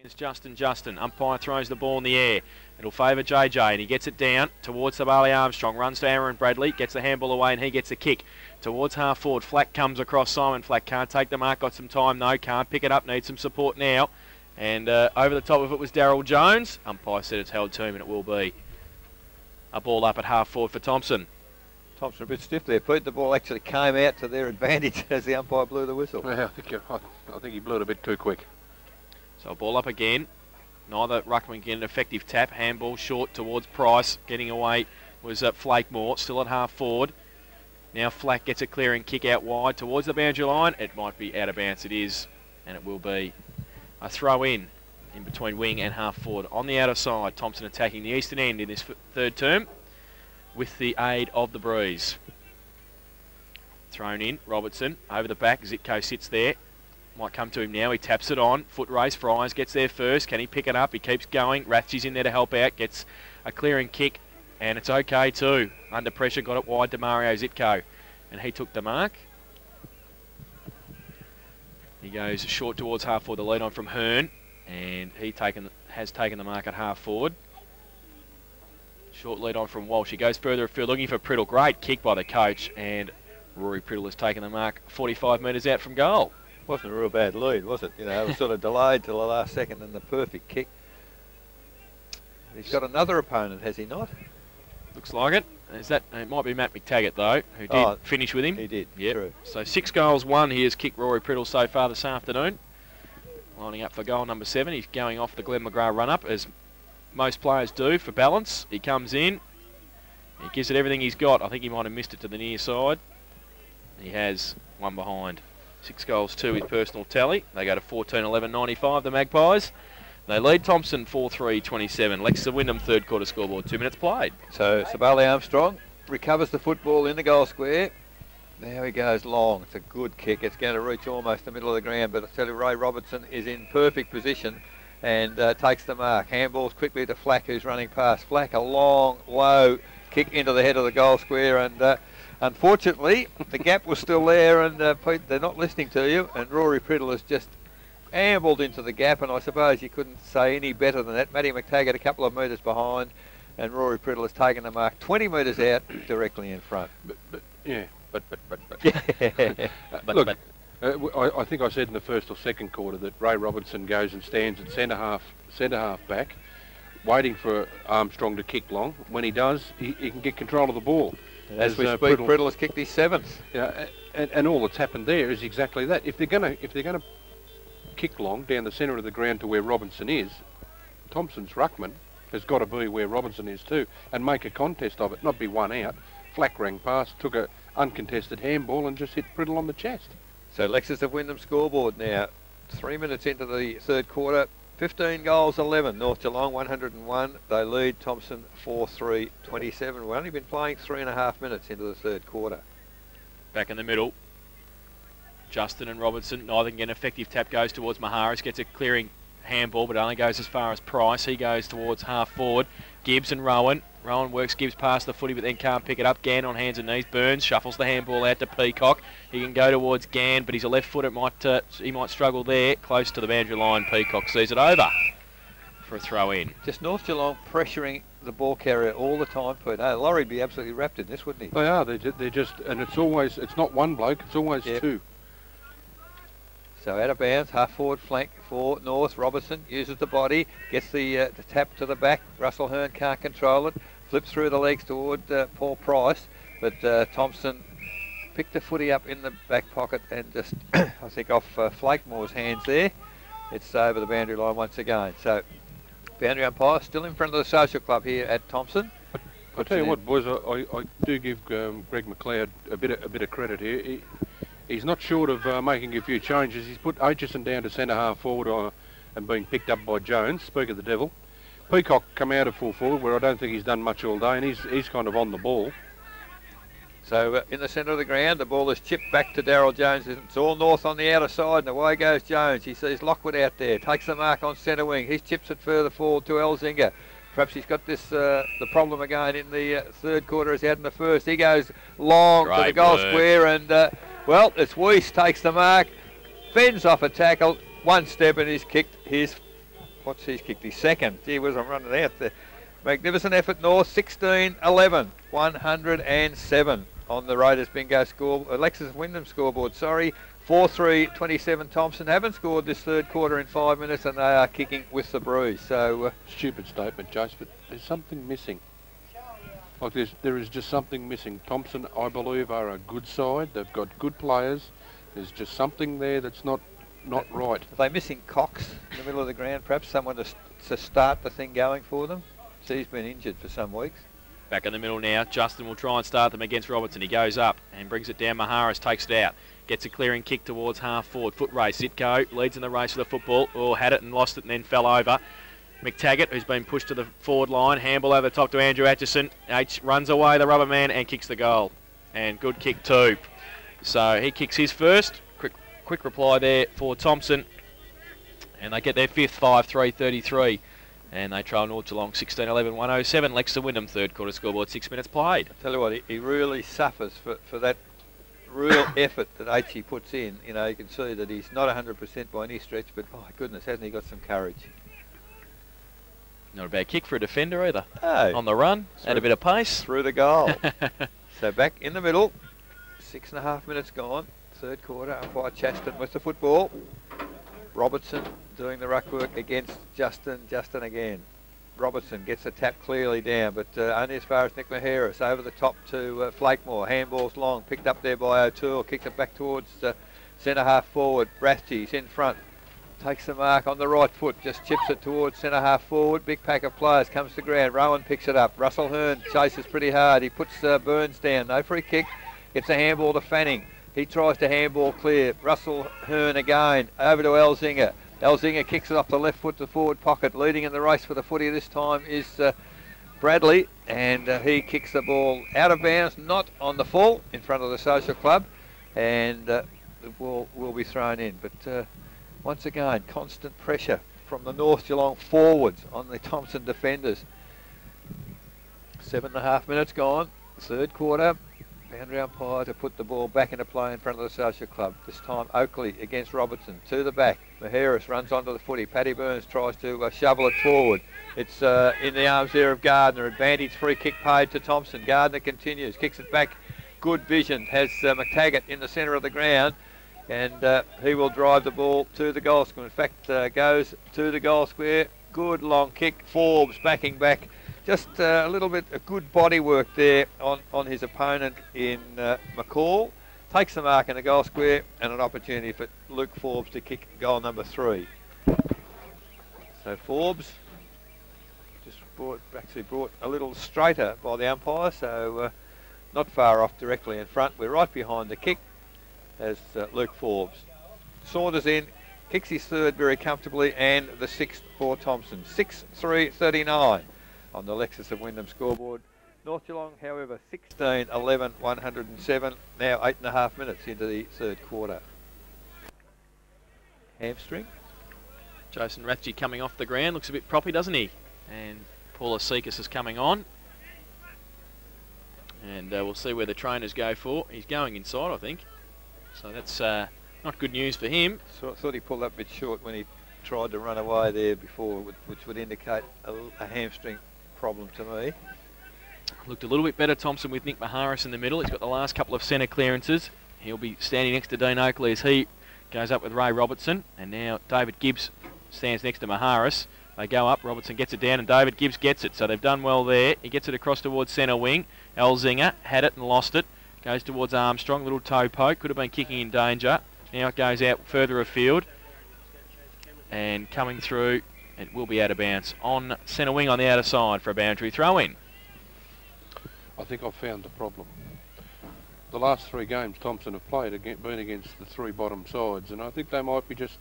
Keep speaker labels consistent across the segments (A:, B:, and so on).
A: It's Justin. Umpire throws the ball in the air. It'll favour JJ, and he gets it down towards Sabali Armstrong. Runs to Aaron Bradley, gets the handball away, and he gets a kick towards half forward. Flack comes across. Simon Flack can't take the mark. Got some time though. Can't pick it up. Needs some support now. And over the top of it was Daryl Jones. Umpire said it's held to him, and it will be a ball up at half forward for Thomson.
B: Thomson a bit stiff there, Pete. The ball actually came out to their advantage as the umpire blew the whistle.
C: Well, I think he blew it a bit too quick.
A: So a ball up again. Neither ruckman get an effective tap. Handball short towards Price. Getting away was Flakemore, still at half forward. Now Flack gets a clearing kick out wide towards the boundary line. It might be out of bounds. It is, and it will be a throw in between wing and half forward. On the outer side, Thomson attacking the eastern end in this third term with the aid of the breeze. Thrown in, Robertson over the back. Zitko sits there. Might come to him now. He taps it on. Foot race. Fries gets there first. Can he pick it up? He keeps going. Rathje's in there to help out. Gets a clearing kick. And it's okay too. Under pressure. Got it wide to Mario Zitko. And he took the mark. He goes short towards half forward. The lead on from Hearn. And he has taken the mark at half forward. Short lead on from Walsh. He goes further afield looking for Priddle. Great kick by the coach. And Rory Priddle has taken the mark 45 metres out from goal.
B: Wasn't a real bad lead, was it? You know, it was sort of delayed till the last second and the perfect kick. He's got another opponent, has he not?
A: Looks like it. It might be Matt McTaggart, though, who did finish with him.
B: He did,
A: yep.
B: True.
A: So 6 goals, 1 he has kicked Rory Priddle so far this afternoon. Lining up for goal number 7. He's going off the Glenn McGrath run-up, as most players do, for balance. He comes in. He gives it everything he's got. I think he might have missed it to the near side. He has one behind. 6 goals, 2 his personal tally. They go to 14-11-95, the Magpies. They lead Thomson 4-3-27. Lexus of Wyndham, third quarter scoreboard, 2 minutes played.
B: So Sabali Armstrong recovers the football in the goal square. There he goes long. It's a good kick. It's going to reach almost the middle of the ground, but I tell you, Ray Robertson is in perfect position and takes the mark. Handballs quickly to Flack, who's running past. Flack, a long, low kick into the head of the goal square, and unfortunately, the gap was still there, and Pete, they're not listening to you, and Rory Priddle has just ambled into the gap, and I suppose you couldn't say any better than that. Matty McTaggart a couple of metres behind, and Rory Priddle has taken the mark 20 metres out, directly in front.
C: But I think I said in the first or second quarter that Ray Robertson goes and stands at centre half back, waiting for Armstrong to kick long. When he does, he can get control of the ball.
B: As we speak, Priddle has kicked his 7th.
C: Yeah, and all that's happened there is exactly that. If they're going to kick long down the centre of the ground to where Robinson is, Thomson's ruckman has got to be where Robinson is too, and make a contest of it, not be one out. Flack rang past, took a uncontested handball and just hit Priddle on the chest. So
B: Lexus of Wyndham scoreboard now. 3 minutes into the third quarter. 15 goals, 11. North Geelong 101. They lead Thomson 4-3-27. We've only been playing 3.5 minutes into the third quarter.
A: Back in the middle. Justin and Robertson, neither can get an effective tap. Goes towards Maharis, gets a clearing handball, but only goes as far as Price. He goes towards half forward. Gibbs and Rowan. Rowan works Gibbs past the footy, but then can't pick it up. Gann on hands and knees. Burns shuffles the handball out to Peacock. He can go towards Gann, but he's a left footer. He might struggle there. Close to the boundary line. Peacock sees it over for a throw in.
B: Just North Geelong pressuring the ball carrier all the time, Pete. Oh, Laurie'd be absolutely wrapped in this, wouldn't he?
C: They are. They're just, and it's not one bloke. It's always two.
B: So out of bounds, half forward flank for North. Robertson uses the body, gets the tap to the back. Russell Hearn can't control it. Flips through the legs toward Paul Price, but Thomson picked the footy up in the back pocket and just, I think, off Flakemore's hands there. It's over the boundary line once again. So boundary umpire still in front of the social club here at Thomson.
C: I tell you what, boys, I do give Greg McLeod a bit of credit here. He's not short of making a few changes. He's put Aitchison down to centre half forward and being picked up by Jones. Speak of the devil. Peacock come out of full forward, where I don't think he's done much all day, and he's kind of on the ball.
B: So in the centre of the ground, the ball is chipped back to Daryl Jones. It's all North on the outer side, and away goes Jones. He sees Lockwood out there, takes the mark on centre wing. He chips it further forward to Elzinga. Perhaps he's got this the problem again in the third quarter as he had in the first. He goes long to the goal square, and well, it's Weiss takes the mark, fends off a tackle, one step, and he's kicked his what's his kick? The second. Gee whiz, I'm running out there. Magnificent effort, North, 16-11, 107 on the Raiders bingo score. Alexis Wyndham scoreboard, sorry. 4-3, 27 Thomson. Haven't scored this third quarter in 5 minutes, and they are kicking with the bruise. So
C: stupid statement, Jace, but there's something missing. Like there is just something missing. Thomson, I believe, are a good side. They've got good players. There's just something there that's not right.
B: Are they missing Cox in the middle of the ground? Perhaps someone to start the thing going for them. So he's been injured for some weeks.
A: Back in the middle now. Justin will try and start them against Robertson. He goes up and brings it down. Maharis takes it out. Gets a clearing kick towards half forward. Foot race. Zitko leads in the race for the football. Oh, had it and lost it and then fell over. McTaggart, who's been pushed to the forward line. Handball over the top to Andrew Atchison. H runs away, the rubber man, and kicks the goal. And good kick too. So he kicks his first. Quick reply there for Thomson. And they get their fifth, 5-3-33. And they trail North Geelong 16-11, 107. Lexington Wyndham, third quarter scoreboard, 6 minutes played.
B: I tell you what, he really suffers for that real effort that H puts in. You know, you can see that he's not 100% by any stretch, but my goodness, hasn't he got some courage?
A: Not a bad kick for a defender either.
B: No.
A: On the run, add a bit of pace.
B: Through the goal. So back in the middle, 6.5 minutes gone. Third quarter, umpire Chaston with the football. Robertson doing the ruck work against Justin. Justin again. Robertson gets a tap clearly down, but only as far as Nick Maharis. Over the top to Flakemore. Handball's long, picked up there by O'Toole. Kicks it back towards centre half forward. Brathty's in front. Takes the mark on the right foot, just chips it towards centre half forward. Big pack of players comes to ground. Rowan picks it up. Russell Hearn chases pretty hard. He puts Burns down. No free kick. Gets a handball to Fanning. He tries to handball clear. Russell Hearn again. Over to Elzinger. Elzinger kicks it off the left foot to forward pocket. Leading in the race for the footy this time is Bradley. And he kicks the ball out of bounds, not on the full, in front of the Social Club. And the ball will be thrown in. But once again, constant pressure from the North Geelong forwards on the Thomson defenders. 7.5 minutes gone. Third quarter. Boundary umpire to put the ball back into play in front of the Social Club. This time Oakley against Robertson. To the back. Maharis runs onto the footy. Paddy Burns tries to shovel it forward. It's in the arms there of Gardner. Advantage free kick paid to Thomson. Gardner continues. Kicks it back. Good vision. Has McTaggart in the centre of the ground. And he will drive the ball to the goal square. In fact, goes to the goal square. Good long kick. Forbes backing back. Just a little bit of good body work there on his opponent in McCall. Takes the mark in the goal square and an opportunity for Luke Forbes to kick goal number 3. So Forbes just actually brought a little straighter by the umpire, so not far off directly in front. We're right behind the kick as Luke Forbes saunters in, kicks his third very comfortably, and the sixth for Thomson. 6-3-39 on the Lexus of Wyndham scoreboard. North Geelong, however, 16-11, 107, now 8.5 minutes into the third quarter. Hamstring.
A: Jason Rathje coming off the ground, looks a bit proppy, doesn't he? And Paula Sekas is coming on. And we'll see where the trainers go for. He's going inside, I think. So that's not good news for him.
B: So I thought he pulled up a bit short when he tried to run away there before, which would indicate a hamstring problem to me.
A: Looked a little bit better, Thomson, with Nick Maharis in the middle. He's got the last couple of centre clearances. He'll be standing next to Dean Oakley as he goes up with Ray Robertson. And now David Gibbs stands next to Maharis. They go up, Robertson gets it down, and David Gibbs gets it. So they've done well there. He gets it across towards centre wing. Elzinger had it and lost it. Goes towards Armstrong, little toe poke. Could have been kicking in danger. Now it goes out further afield. And coming through, it will be out of bounds on centre wing on the outer side for a boundary throw in.
C: I think I've found the problem. The last 3 games Thomson have played been against the 3 bottom sides, and I think they might be just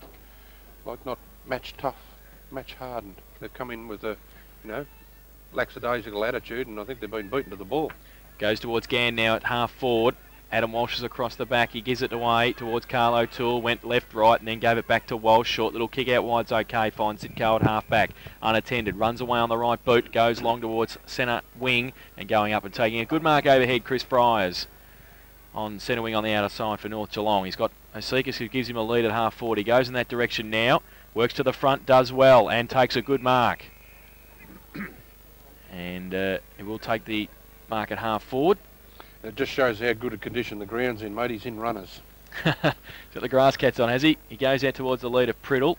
C: like not match tough, match hardened. They've come in with a, lackadaisical attitude, and I think they've been beaten to the ball.
A: Goes towards Gann now at half forward. Adam Walsh is across the back. He gives it away towards Carl O'Toole. Went left, right, and then gave it back to Walsh. Short little kick out wide's okay. Finds Sitco at half back. Unattended. Runs away on the right boot. Goes long towards centre wing. And going up and taking a good mark overhead, Chris Bryers on centre wing on the outer side for North Geelong. He's got Osekas who gives him a lead at half forward. He goes in that direction now. Works to the front, does well, and takes a good mark. And he will take the mark at half forward.
C: It just shows how good a condition the ground's in, mate. He's in runners.
A: Got the grass cats on, has he? He goes out towards the lead of Priddle,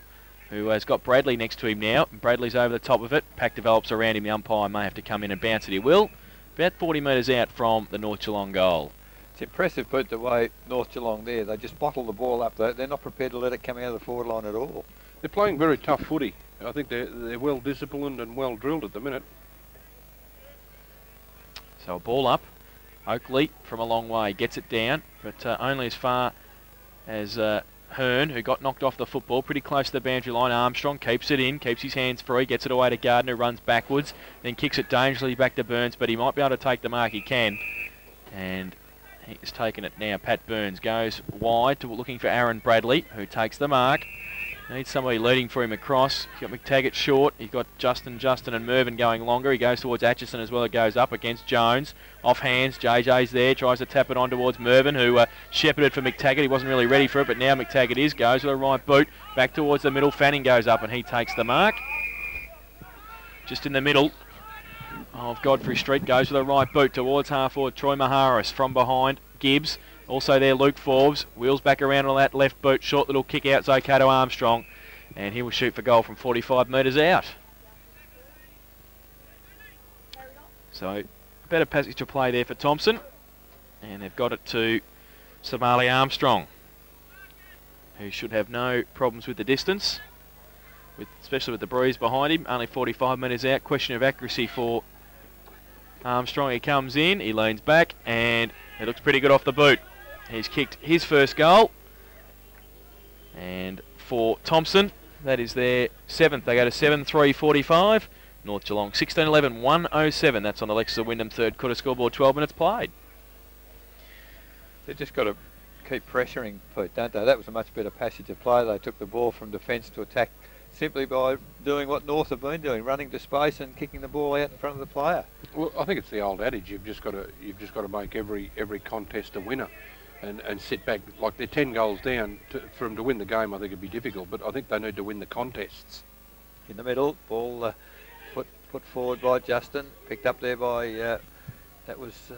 A: who has got Bradley next to him now. Bradley's over the top of it. Pack develops around him. The umpire may have to come in and bounce it. He will. About 40 metres out from the North Geelong goal.
B: It's impressive, Pete, the way North Geelong there. They just bottle the ball up. They're not prepared to let it come out of the forward line at all.
C: They're playing very tough footy. I think they're well disciplined and well drilled at the minute.
A: So a ball up. Oakley from a long way gets it down, but only as far as Hearn, who got knocked off the football, pretty close to the boundary line. Armstrong keeps it in, keeps his hands free, gets it away to Gardner, who runs backwards, then kicks it dangerously back to Burns, but he might be able to take the mark. He can, and he's taken it now. Pat Burns goes wide to looking for Aaron Bradley, who takes the mark. Needs somebody leading for him across. He's got McTaggart short. He's got Justin and Mervyn going longer. He goes towards Atchison as well. It goes up against Jones. Off hands. JJ's there. Tries to tap it on towards Mervyn, who shepherded for McTaggart. He wasn't really ready for it, but now McTaggart is. Goes with a right boot. Back towards the middle. Fanning goes up and he takes the mark. Just in the middle of Godfrey Street. Goes with a right boot towards half forward. Troy Maharis from behind. Gibbs. Also there, Luke Forbes, wheels back around on that left boot, short little kick out's okay to Armstrong, and he will shoot for goal from 45 metres out. So, a better passage to play there for Thomson, and they've got it to Somali Armstrong, who should have no problems with the distance, especially with the breeze behind him. Only 45 metres out. Question of accuracy for Armstrong. He comes in, he leans back, and it looks pretty good off the boot. He's kicked his first goal. And for Thomson, that is their 7th. They go to 7-3-45. North Geelong 16-11-107. That's on Alexis Wyndham, third quarter scoreboard, 12 minutes played.
B: They've just got to keep pressuring, Pete, don't they? That was a much better passage of play. They took the ball from defence to attack simply by doing what North have been doing, running to space and kicking the ball out in front of the player.
C: Well, I think it's the old adage. You've just got to make every contest a winner. And sit back. Like they're 10 goals down. For them to win the game, I think it'd be difficult, but I think they need to win the contests.
B: In the middle, ball put forward by Justin, picked up there by that was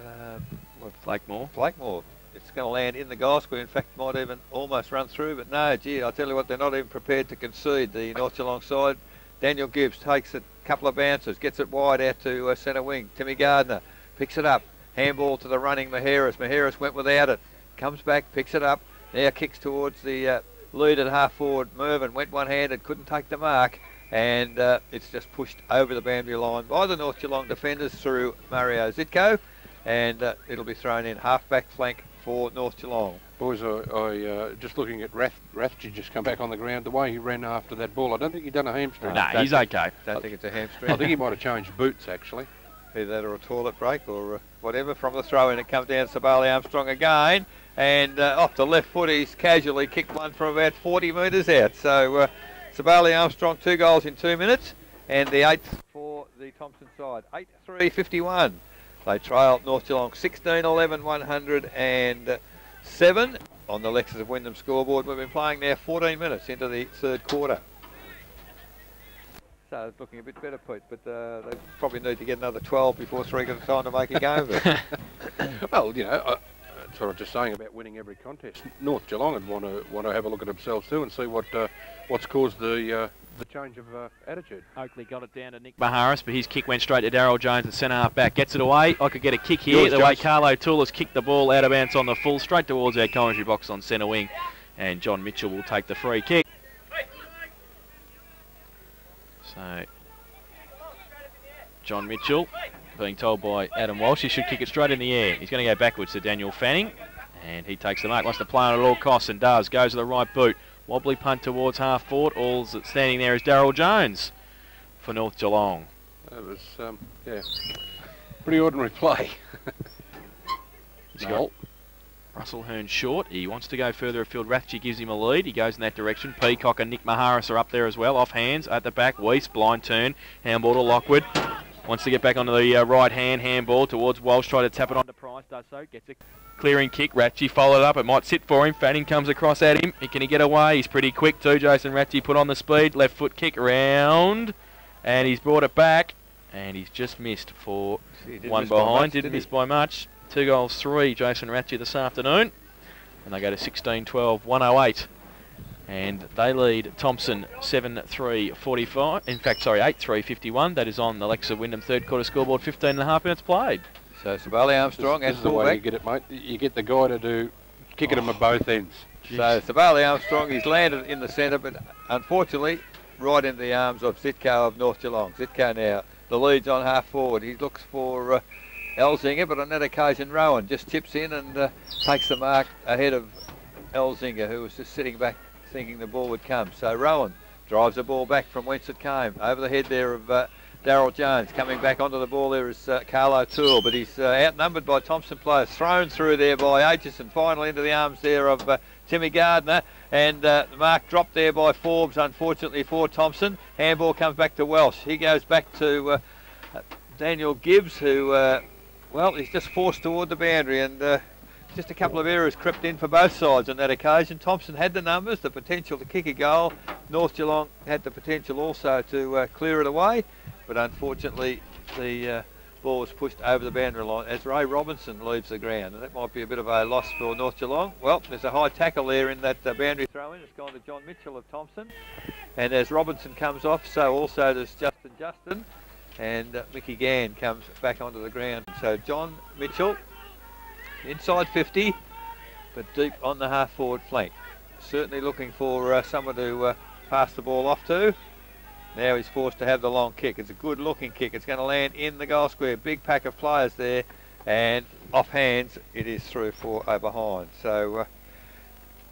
A: Blakemore.
B: Blakemore. It's going to land in the goal square. In fact, might even almost run through, but no, gee, I tell you what, they're not even prepared to concede. The North Geelong side. Daniel Gibbs takes it, couple of bounces, gets it wide out to centre wing. Timmy Gardner picks it up, handball to the running Maharis. Maharis went without it. Comes back, picks it up, now kicks towards the lead at half forward. Mervyn went one-handed, couldn't take the mark, and it's just pushed over the boundary line by the North Geelong defenders through Mario Zitko, and it'll be thrown in half-back flank for North Geelong.
C: Boys, I just looking at Rathje just come back on the ground. The way he ran after that ball, I don't think he'd done a hamstring.
A: No, he's okay.
B: Don't think it's a hamstring.
C: I think he might have changed boots, actually.
B: Either that or a toilet break or whatever. From the throw-in, it comes down to Sabali Armstrong again. And off the left foot, he's casually kicked one from about 40 metres out. So Sabali Armstrong, 2 goals in 2 minutes. And the 8th for the Thomson side. 8-3-51. They trail North Geelong 16-11-107 on the Lexus of Wyndham scoreboard. We've been playing now 14 minutes into the third quarter. So it's looking a bit better, Pete, but they probably need to get another 12 before 3 got time to make a game of it.
C: Well, you know, that's what I was just saying about winning every contest. North Geelong would want to have a look at themselves too and see what's caused the change of attitude.
A: Oakley got it down to Nick Maharis, but his kick went straight to Darryl Jones at centre half back. Gets it away. I could get a kick here.
C: Yours,
A: the way
C: Jones.
A: Carlo Toole has kicked the ball out of bounds on the full, straight towards our commentary box on centre wing. And John Mitchell will take the free kick. So John Mitchell being told by Adam Walsh he should kick it straight in the air. He's going to go backwards to Daniel Fanning, and he takes the mark. Wants to play on at all costs and does. Goes to the right boot. Wobbly punt towards half forward. All that's standing there is Darryl Jones for North Geelong.
C: That was, yeah, pretty ordinary play.
A: He's got Russell Hearn short. He wants to go further afield. Rathje gives him a lead. He goes in that direction. Peacock and Nick Maharis are up there as well. Off hands at the back. Weiss, blind turn. Handball to Lockwood. Wants to get back onto the right hand. Handball towards Walsh. Try to tap it onto Price. Price does so, gets a clearing kick. Ratchie followed up, it might sit for him. Fanning comes across at him. Can he get away? He's pretty quick too. Jason Ratchie put on the speed. Left foot kick around. And he's brought it back. And he's just missed for one behind. Didn't miss by much. 2 goals, 3. Jason Ratchie this afternoon. And they go to 16-12, 108. And they lead Thomson 7-3-45. In fact, sorry, 8-3-51. That is on Alexa Wyndham third quarter scoreboard, 15 and a half minutes played.
B: So Sabali Armstrong
C: this is the way you get it, mate. You get the guy to do kick at him at both ends.
B: So Sabali Armstrong, he's landed in the centre, but unfortunately right into the arms of Zitko of North Geelong. Zitko now, the lead's on half forward. He looks for Elzinger, but on that occasion Rowan just chips in and takes the mark ahead of Elzinger, who was just sitting back thinking the ball would come. So Rowan drives the ball back from whence it came, over the head there of Darryl Jones. Coming back onto the ball there is Carl O'Toole, but he's outnumbered by Thomson players. Thrown through there by Aitchison, finally into the arms there of Timmy Gardner, and the mark dropped there by Forbes, unfortunately for Thomson. Handball comes back to Welsh. He goes back to Daniel Gibbs, who, well, he's just forced toward the boundary, and just a couple of errors crept in for both sides on that occasion. Thomson had the numbers, the potential to kick a goal. North Geelong had the potential also to clear it away, but unfortunately the ball was pushed over the boundary line as Ray Robinson leaves the ground, and that might be a bit of a loss for North Geelong. Well, there's a high tackle there in that boundary throw-in. It's gone to John Mitchell of Thomson, and as Robinson comes off, so also does Justin, and Mickey Gann comes back onto the ground. So John Mitchell inside 50, but deep on the half-forward flank. Certainly looking for someone to pass the ball off to. Now he's forced to have the long kick. It's a good-looking kick. It's going to land in the goal square. Big pack of players there, and off hands it is through for a behind. So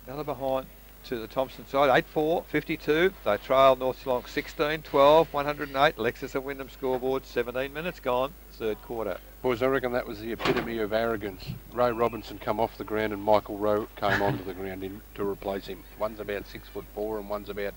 B: another behind to the Thomson side. 8-4, 52. They trail North Geelong 16-12, 108. Lexus and Wyndham scoreboard. 17 minutes gone. Third quarter.
C: Boys, I reckon that was the epitome of arrogance. Ray Robinson come off the ground and Michael Rowe came onto the ground to replace him. One's about 6'4" and one's about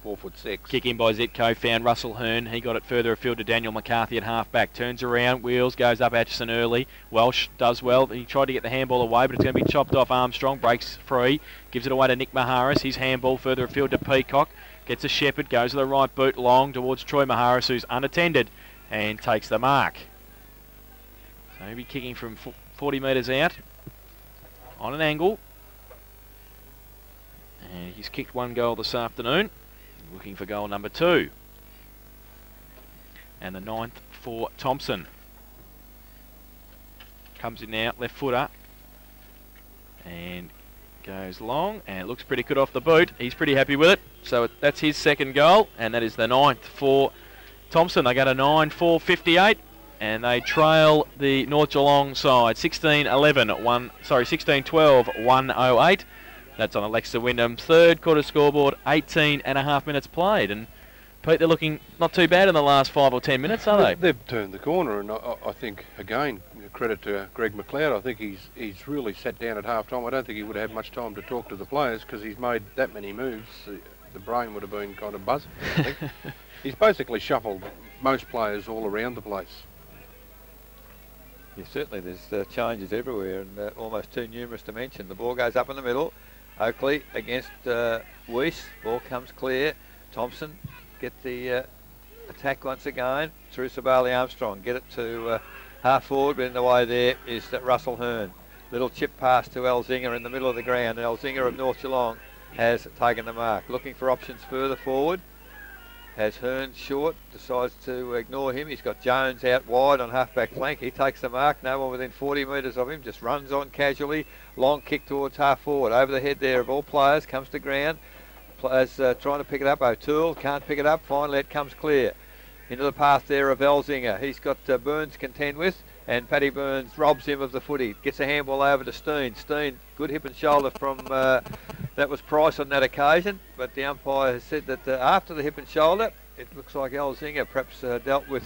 C: 4'6".
A: Kick in by Zitko, found Russell Hearn. He got it further afield to Daniel McCarthy at half-back. Turns around, wheels, goes up Atchison early. Welsh does well. He tried to get the handball away, but it's going to be chopped off. Armstrong breaks free, gives it away to Nick Maharis. His handball further afield to Peacock. Gets a Shepherd, goes to the right boot long towards Troy Maharis, who's unattended, and takes the mark. So he'll be kicking from 40 metres out on an angle. And he's kicked 1 goal this afternoon. Looking for goal number 2. And the 9th for Thomson. Comes in now, left footer. And goes long, and it looks pretty good off the boot. He's pretty happy with it. So that's his 2nd goal, and that is the 9th for Thomson. They go to 9-4-58. And they trail the North Geelong side 16-12, 108. That's on Alexa Wyndham third quarter scoreboard, 18 and a half minutes played. And Pete, they're looking not too bad in the last 5 or 10 minutes, are they?
C: They've turned the corner, and I think, again, credit to Greg McLeod. I think he's really sat down at half-time. I don't think he would have had much time to talk to the players because he's made that many moves. The brain would have been kind of buzzing, I think. He's basically shuffled most players all around the place.
B: Yeah, certainly there's changes everywhere, and almost too numerous to mention. The ball goes up in the middle. Oakley against Weiss. Ball comes clear. Thomson get the attack once again through Sabali Armstrong. Get it to half forward, but in the way there is Russell Hearn. Little chip pass to Elzinger in the middle of the ground. Elzinger of North Geelong has taken the mark. Looking for options further forward. Has Hearn short, decides to ignore him. He's got Jones out wide on half-back flank. He takes the mark, no one within 40 metres of him, just runs on casually. Long kick towards half-forward. Over the head there of all players, comes to ground. Players trying to pick it up. O'Toole can't pick it up. Finally it comes clear. Into the path there of Elzinger. He's got Burns to contend with, and Paddy Burns robs him of the footy. Gets a handball over to Steen. Steen, good hip and shoulder from... that was Price on that occasion, but the umpire has said that after the hip and shoulder, it looks like Elzinger perhaps dealt with,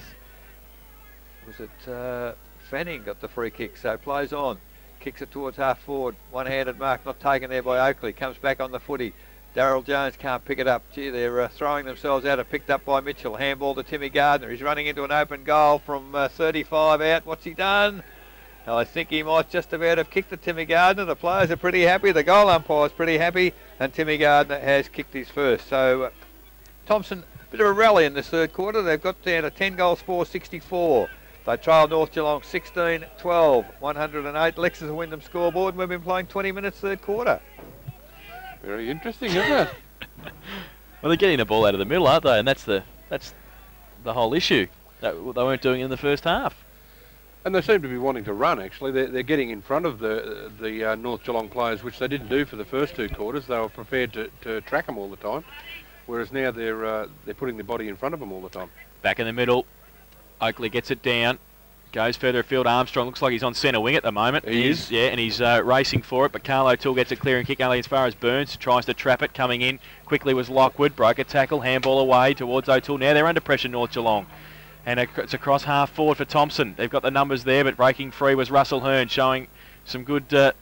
B: was it Fanning got the free kick, so plays on, kicks it towards half forward, one-handed mark, not taken there by Oakley, comes back on the footy. Darryl Jones can't pick it up. Gee, they're throwing themselves out, picked up by Mitchell. Handball to Timmy Gardner. He's running into an open goal from 35 out. What's he done? I think he might just about have kicked it, Timmy Gardner. The players are pretty happy. The goal umpire's pretty happy. And Timmy Gardner has kicked his first. So Thomson, a bit of a rally in this third quarter. They've got down to 10 goals for 64. They trail North Geelong 16-12, 108. Lex is a Wyndham scoreboard. We've been playing 20 minutes third quarter.
C: Very interesting, isn't it?
A: Well, they're getting the ball out of the middle, aren't they? And that's the whole issue. They weren't doing it in the first half.
C: And they seem to be wanting to run, actually. They're getting in front of the North Geelong players, which they didn't do for the first two quarters. They were prepared to track them all the time, whereas now they're putting their body in front of them all the time.
A: Back in the middle, Oakley gets it down, goes further afield. Armstrong looks like he's on centre wing at the moment.
C: He is.
A: Yeah, and he's racing for it, but Carlo Toole gets a clearing kick only as far as Burns, tries to trap it. Coming in quickly was Lockwood, broke a tackle, handball away towards O'Toole. Now they're under pressure, North Geelong. And it's across half forward for Thomson. They've got the numbers there, but breaking free was Russell Hearn, showing some good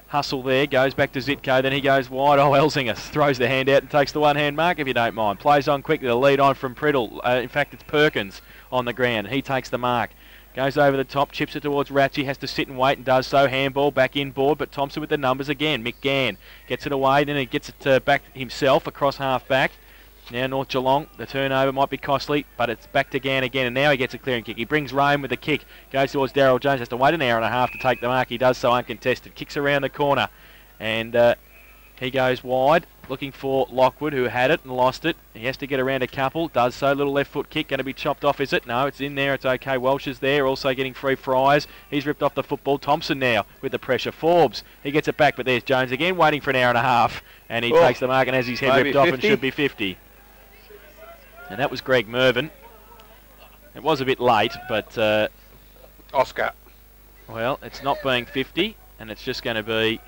A: hustle there. Goes back to Zitko, then he goes wide. Oh, Elzinger throws the hand out and takes the one-hand mark, if you don't mind. Plays on quickly, the lead on from Priddle. In fact, it's Perkins on the ground. He takes the mark. Goes over the top, chips it towards Ratchie, has to sit and wait and does so. Handball back inboard, but Thomson with the numbers again. Mick Gann gets it away, then he gets it back himself across half back. Now North Geelong, the turnover might be costly, but it's back to Gann again, and now he gets a clearing kick. He brings Rome with the kick, goes towards Darryl Jones, has to wait an hour and a half to take the mark. He does so uncontested, kicks around the corner, and he goes wide, looking for Lockwood, who had it and lost it. He has to get around a couple, does so. Little left foot kick, going to be chopped off, is it? No, it's in there, it's okay. Welsh is there, also getting free Fryers. He's ripped off the football. Thomson now with the pressure. Forbes, he gets it back, but there's Jones again, waiting for an hour and a half, and he takes the mark and has his head ripped off and should be 50. And that was Greg Mervyn. It was a bit late, but
C: Oscar.
A: Well, it's not being 50, and it's just going to be...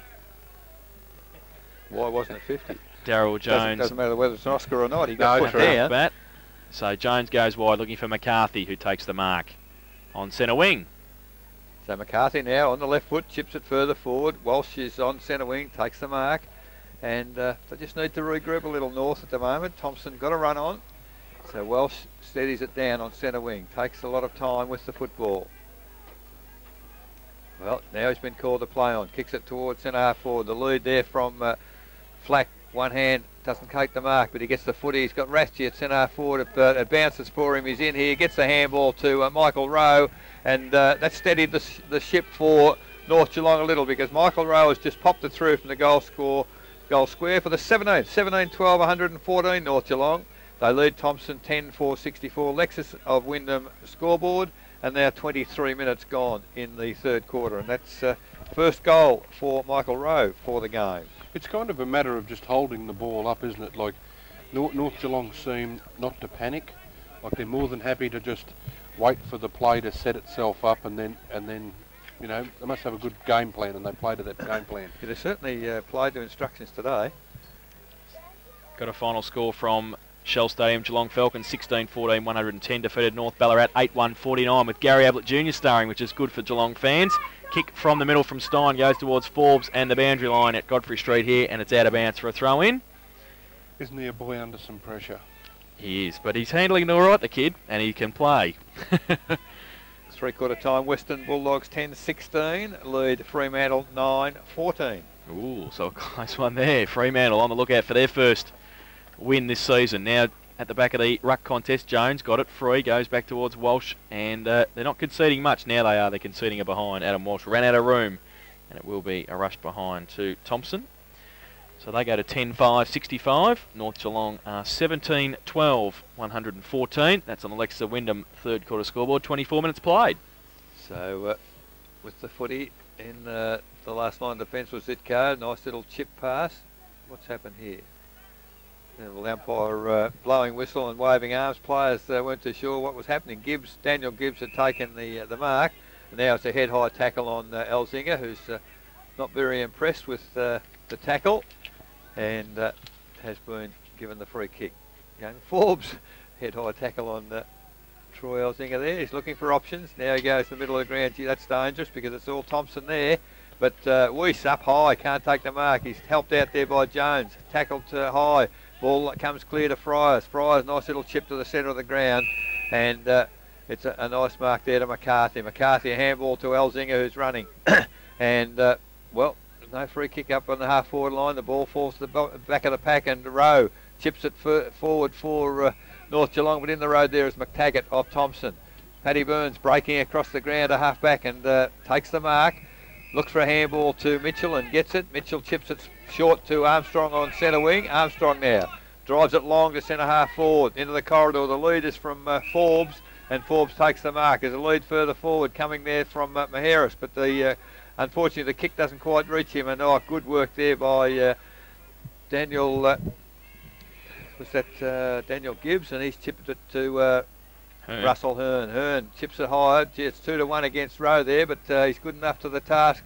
B: Why wasn't it 50?
A: Darryl Jones.
B: Doesn't matter whether it's an Oscar or not. He got put
A: there. Bat. So Jones goes wide, looking for McCarthy, who takes the mark on centre wing.
B: So McCarthy now on the left foot, chips it further forward. Walsh is on centre wing, takes the mark. And they just need to regroup a little North at the moment. Thomson got a run on. So Welsh steadies it down on centre wing. Takes a lot of time with the football. Well, now he's been called to play on. Kicks it towards centre half forward. The lead there from Flack. One hand doesn't take the mark, but he gets the footy. He's got Ratchie at centre half forward. It bounces for him. He's in here. Gets the handball to Michael Rowe. And that steadied the ship for North Geelong a little, because Michael Rowe has just popped it through from the goal square for the 17th. 17-12, 114 North Geelong. They lead Thomson 10-4-64. Lexus of Wyndham scoreboard, and now 23 minutes gone in the third quarter, and that's first goal for Michael Rowe for the game.
C: It's kind of a matter of just holding the ball up, isn't it? Like North Geelong seem not to panic. Like they're more than happy to just wait for the play to set itself up, and then you know, they must have a good game plan, and they play to that game plan.
B: Yeah, they certainly played to instructions today.
A: Got a final score from Shell Stadium. Geelong Falcons 16-14, 110 defeated North Ballarat 8-1-49 with Gary Ablett Jr. starring, which is good for Geelong fans. Kick from the middle from Stein goes towards Forbes and the boundary line at Godfrey Street here, and it's out of bounds for a throw in.
C: Isn't he a boy under some pressure?
A: He is, but he's handling it all right, the kid, and he can play.
B: Three-quarter time, Western Bulldogs 10-16, lead Fremantle 9-14.
A: Ooh, so a close one there. Fremantle on the lookout for their first win this season. Now at the back of the ruck contest, Jones got it free, goes back towards Walsh, and they're not conceding much. Now they are. They're conceding a behind. Adam Walsh ran out of room, and it will be a rush behind to Thomson. So they go to 10-5-65. North Geelong are 17-12, 114. That's on Alexa Wyndham third quarter scoreboard. 24 minutes played.
B: So with the footy in the last line of defence was Zitko. Nice little chip pass. What's happened here? The umpire blowing whistle and waving arms. Players weren't too sure what was happening. Daniel Gibbs had taken the mark. And now it's a head-high tackle on Elzinger, who's not very impressed with the tackle, and has been given the free kick. Young Forbes, head-high tackle on Troy Elzinger there. He's looking for options. Now he goes to the middle of the ground. Gee, that's dangerous because it's all Thomson there. But Weiss up high, can't take the mark. He's helped out there by Jones. Tackled high. Ball comes clear to Fryers. Fryers, nice little chip to the centre of the ground. And It's a nice mark there to McCarthy. McCarthy, a handball to Elzinga, who's running. And, well, no free kick up on the half-forward line. The ball falls to the back of the pack, and Rowe chips it forward for North Geelong. But in the road there is McTaggart of Thomson. Paddy Burns breaking across the ground to half-back and takes the mark. Looks for a handball to Mitchell and gets it. Mitchell chips it short to Armstrong on centre wing. Armstrong now drives it long to centre half forward into the corridor. The lead is from Forbes, and Forbes takes the mark. There's a lead further forward coming there from Maheris, but unfortunately the kick doesn't quite reach him. And good work there by Daniel. Was that Daniel Gibbs? And he's chipped it to Russell Hearn. Hearn chips it higher. It's 2-1 against Rowe there, but he's good enough to the task.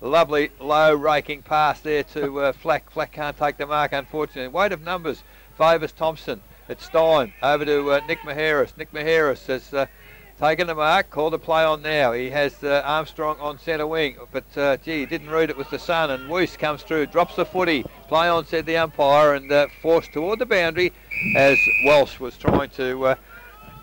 B: Lovely low raking pass there to Flack. Flack can't take the mark, unfortunately. Weight of numbers favours Thomson. It's Stein over to Nick Maheris. Nick Maheris has taken the mark, called a play on now. He has Armstrong on centre wing, but he didn't read it with the sun, and Weiss comes through, drops the footy. Play on, said the umpire, and forced toward the boundary as Walsh was trying to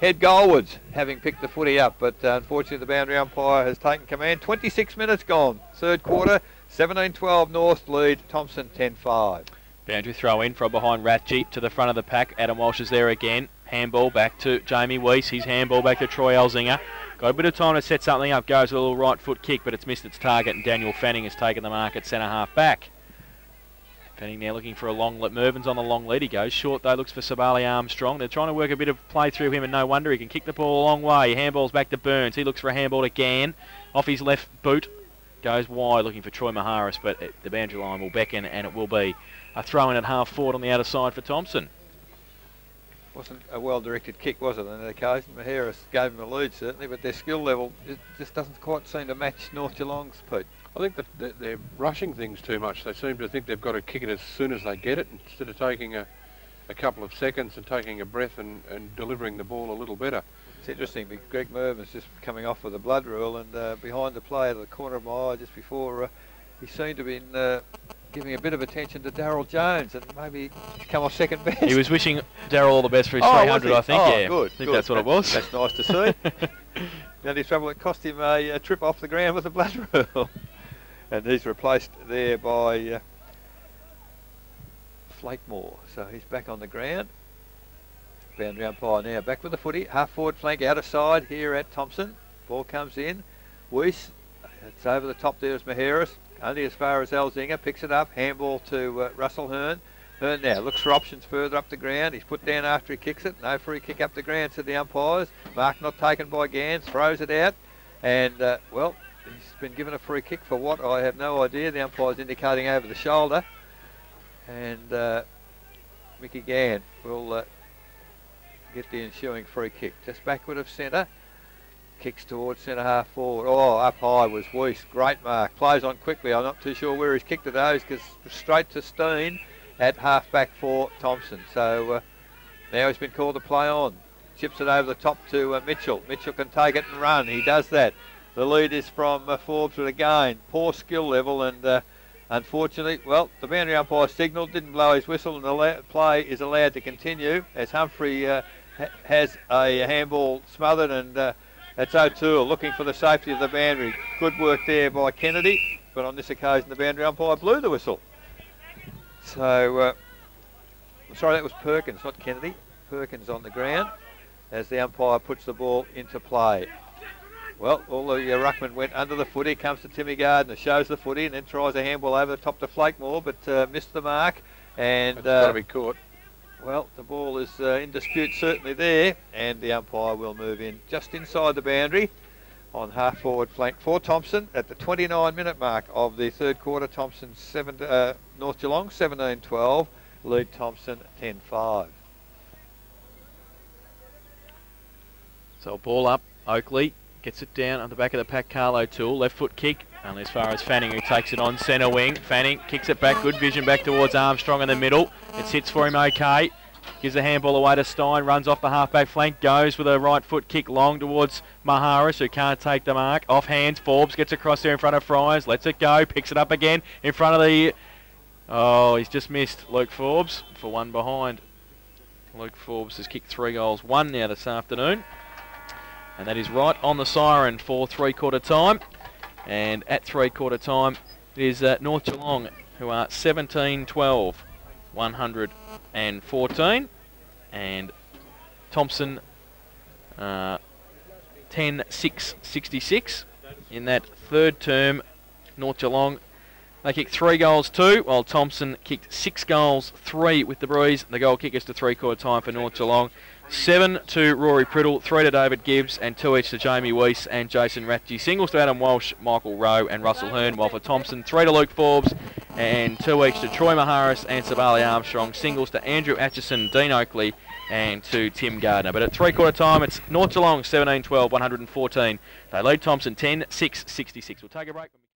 B: head goalwards, having picked the footy up, but unfortunately the boundary umpire has taken command. 26 minutes gone, third quarter, 17-12 North lead, Thomson 10-5.
A: Boundary throw in from behind Ratjeep to the front of the pack. Adam Walsh is there again. Handball back to Jamie Weiss. His handball back to Troy Elzinga. Got a bit of time to set something up. Goes with a little right foot kick, but it's missed its target, and Daniel Fanning has taken the mark at centre half back. Fanning now looking for a long lead. Mervin's on the long lead. He goes short though, looks for Sabali Armstrong. They're trying to work a bit of play through him, and no wonder he can kick the ball a long way. Handball's back to Burns. He looks for a handball to Gann. Off his left boot. Goes wide looking for Troy Maharis, but the boundary line will beckon, and it will be a throw in at half forward on the outer side for Thomson.
B: Wasn't a well-directed kick, was it, on that occasion? Maheris gave him a lead, certainly, but their skill level just doesn't quite seem to match North Geelong's, Pete.
C: I think that they're rushing things too much. They seem to think they've got to kick it as soon as they get it, instead of taking a couple of seconds and taking a breath and delivering the ball a little better.
B: It's interesting, because Greg Mervin's just coming off with a blood rule, and behind the play out of the corner of my eye just before, he seemed to have been giving a bit of attention to Daryl Jones, and maybe come off second best.
A: He was wishing Daryl all the best for his 300, I think. Yeah,
B: good.
A: I think that's what it was.
B: That's nice to see. The only trouble, it cost him a trip off the ground with a blood rule. And he's replaced there by Flakemore. So he's back on the ground. Boundary umpire now back with the footy. Half forward flank out of side here at Thomson. Ball comes in. Weiss, it's over the top there is Maheris. Only as far as Elzinga, picks it up, handball to Russell Hearn. Hearn now looks for options further up the ground. He's put down after he kicks it. No free kick up the ground, said the umpires. Mark not taken by Gans, throws it out. And, well, he's been given a free kick for what? I have no idea. The umpire's indicating over the shoulder. And Mickey Gann will get the ensuing free kick. Just backward of centre. Kicks towards centre half forward. Oh, up high was Weiss. Great mark. Plays on quickly. I'm not too sure where he's kicked it though. He goes straight to Steen at half back for Thomson. So now he's been called to play on. Chips it over the top to Mitchell. Mitchell can take it and run. He does that. The lead is from Forbes, but again, poor skill level, and unfortunately, well, the boundary umpire signalled, didn't blow his whistle, and the play is allowed to continue as Humphrey has a handball smothered, and that's O'Toole looking for the safety of the boundary. Good work there by Kennedy, but on this occasion the boundary umpire blew the whistle. So, sorry, that was Perkins, not Kennedy. Perkins on the ground as the umpire puts the ball into play. Well, all the ruckman went under the footy, comes to Timmy Gardner, shows the footy, and then tries a handball over the top to Flakemore, but missed the mark. And
C: it's got to be caught.
B: Well, the ball is in dispute certainly there, and the umpire will move in just inside the boundary on half forward flank for Thomson at the 29-minute mark of the third quarter. Thomson North Geelong 17-12, lead Thomson 10-5.
A: So ball up, Oakley gets it down on the back of the pack. Carlo Toole, left foot kick, only as far as Fanning, who takes it on centre wing. Fanning kicks it back, good vision back towards Armstrong in the middle. It sits for him okay. Gives the handball away to Stein, runs off the half-back flank, goes with a right foot kick long towards Maharis, who can't take the mark. Off hands, Forbes gets across there in front of Fryers, lets it go, picks it up again in front of the... Oh, he's just missed Luke Forbes for one behind. Luke Forbes has kicked 3 goals, 1 now this afternoon. And that is right on the siren for three-quarter time. And at three-quarter time, it is North Geelong, who are 17-12, 114. And Thomson, 10-6, 66. In that third term, North Geelong, they kicked 3 goals 2, while Thomson kicked 6 goals 3 with the breeze. The goal kickers to three-quarter time for North Geelong. 7 to Rory Priddle, 3 to David Gibbs, and 2 each to Jamie Weiss and Jason Rathje. Singles to Adam Walsh, Michael Rowe and Russell Hearn, while for Thomson, 3 to Luke Forbes and 2 each to Troy Maharis and Sabali Armstrong. Singles to Andrew Atchison, Dean Oakley and to Tim Gardner. But at three-quarter time, it's North Geelong 17-12, 114. They lead Thomson 10-6, 66. We'll take a break.